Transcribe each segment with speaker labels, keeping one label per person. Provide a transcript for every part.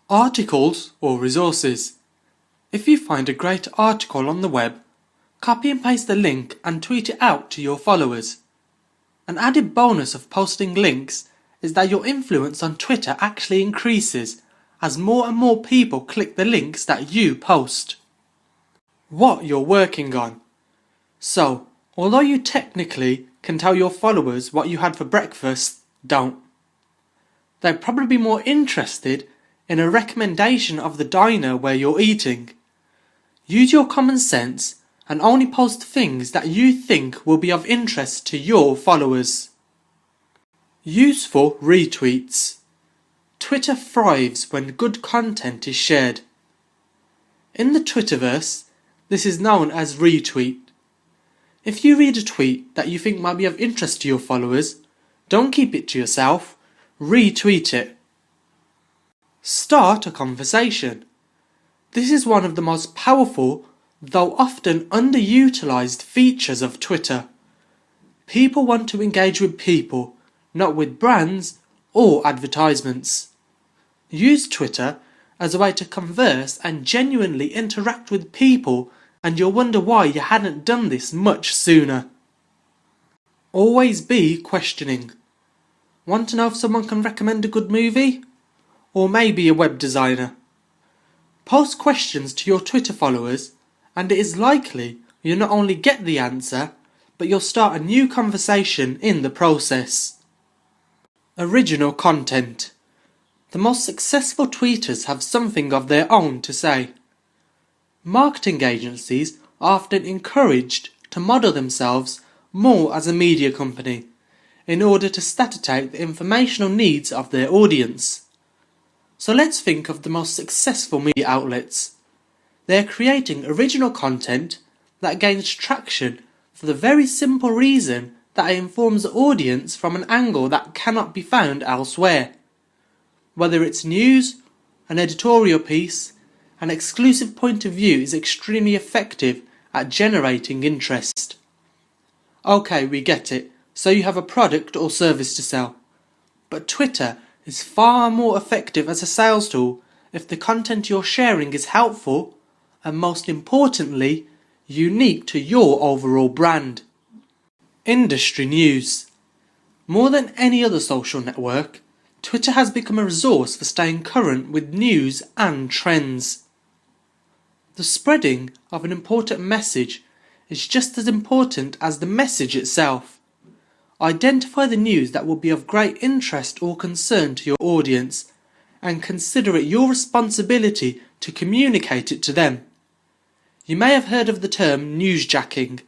Speaker 1: Articles or resources. If you find a great article on the web, copy and paste the link and tweet it out to your followers. An added bonus of posting links is that your influence on Twitter actually increases as more and more people click the links that you post. What you're working on. So, although you technically can tell your followers what you had for breakfast, don't. They'd probably be more interested in a recommendation of the diner where you're eating. Use your common sense and only post things that you think will be of interest to your followers. Useful retweets. Twitter thrives when good content is shared. In the Twitterverse, this is known as retweet. If you read a tweet that you think might be of interest to your followers, don't keep it to yourself, retweet it. Start a conversation. This is one of the most powerful, though often underutilized features of Twitter. People want to engage with people, not with brands or advertisements. Use Twitter as a way to converse and genuinely interact with people, and you'll wonder why you hadn't done this much sooner. Always be questioning. Want to know if someone can recommend a good movie? Or maybe a web designer? Post questions to your Twitter followers, and it is likely you'll not only get the answer, but you'll start a new conversation in the process. Original content. The most successful tweeters have something of their own to say. Marketing agencies are often encouraged to model themselves more as a media company in order to satisfy the informational needs of their audience. So let's think of the most successful media outlets. They are creating original content that gains traction for the very simple reason that it informs the audience from an angle that cannot be found elsewhere. Whether it's news, an editorial piece, an exclusive point of view is extremely effective at generating interest. Okay, we get it, so you have a product or service to sell. But Twitter is far more effective as a sales tool if the content you're sharing is helpful and, most importantly, unique to your overall brand. Industry news. More than any other social network, Twitter has become a resource for staying current with news and trends. The spreading of an important message is just as important as the message itself. Identify the news that will be of great interest or concern to your audience and consider it your responsibility to communicate it to them. You may have heard of the term newsjacking,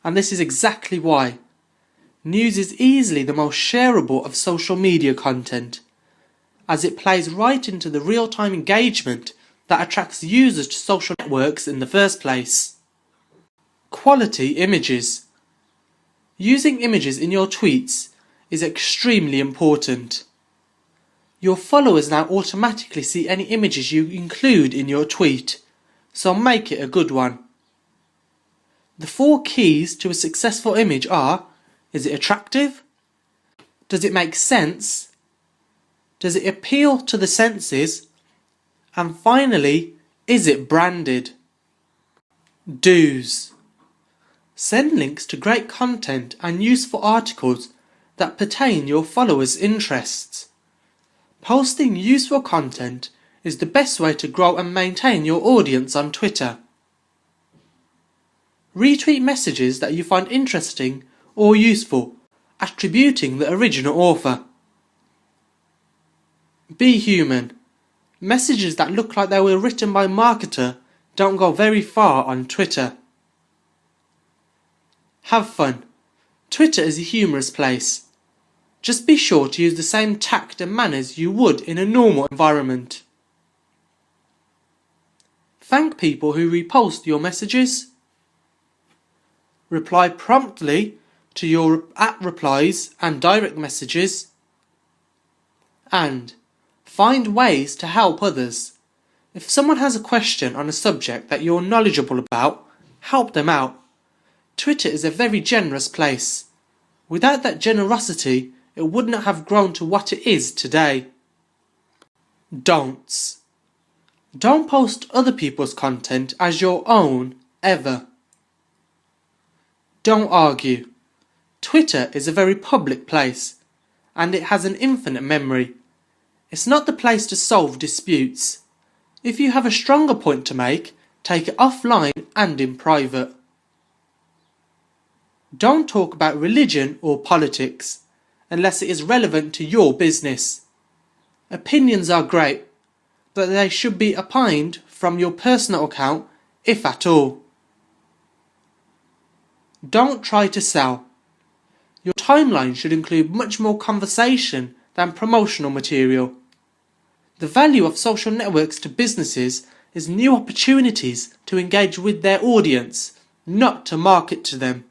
Speaker 1: and this is exactly why. News is easily the most shareable of social media content, as it plays right into the real-time engagement that attracts users to social networks in the first place. Quality images. Using images in your tweets is extremely important. Your followers now automatically see any images you include in your tweet, so make it a good one. The 4 keys to a successful image are: is it attractive? Does it make sense? Does it appeal to the senses? And finally, is it branded? Do's. Send links to great content and useful articles that pertain your followers' interests. Posting useful content is the best way to grow and maintain your audience on Twitter. Retweet messages that you find interesting or useful, attributing the original author. Be human. Messages that look like they were written by a marketer don't go very far on Twitter. Have fun. Twitter is a humorous place. Just be sure to use the same tact and manners you would in a normal environment. Thank people who repost your messages. Reply promptly to your @replies and direct messages. And find ways to help others. If someone has a question on a subject that you're knowledgeable about, help them out. Twitter is a very generous place. Without that generosity, it would not have grown to what it is today. Don'ts. Don't post other people's content as your own, ever. Don't argue. Twitter is a very public place, and it has an infinite memory. It's not the place to solve disputes. If you have a stronger point to make, take it offline and in private. Don't talk about religion or politics, unless it is relevant to your business. Opinions are great, but they should be opined from your personal account, if at all. Don't try to sell. Your timeline should include much more conversation than promotional material. The value of social networks to businesses is new opportunities to engage with their audience, not to market to them.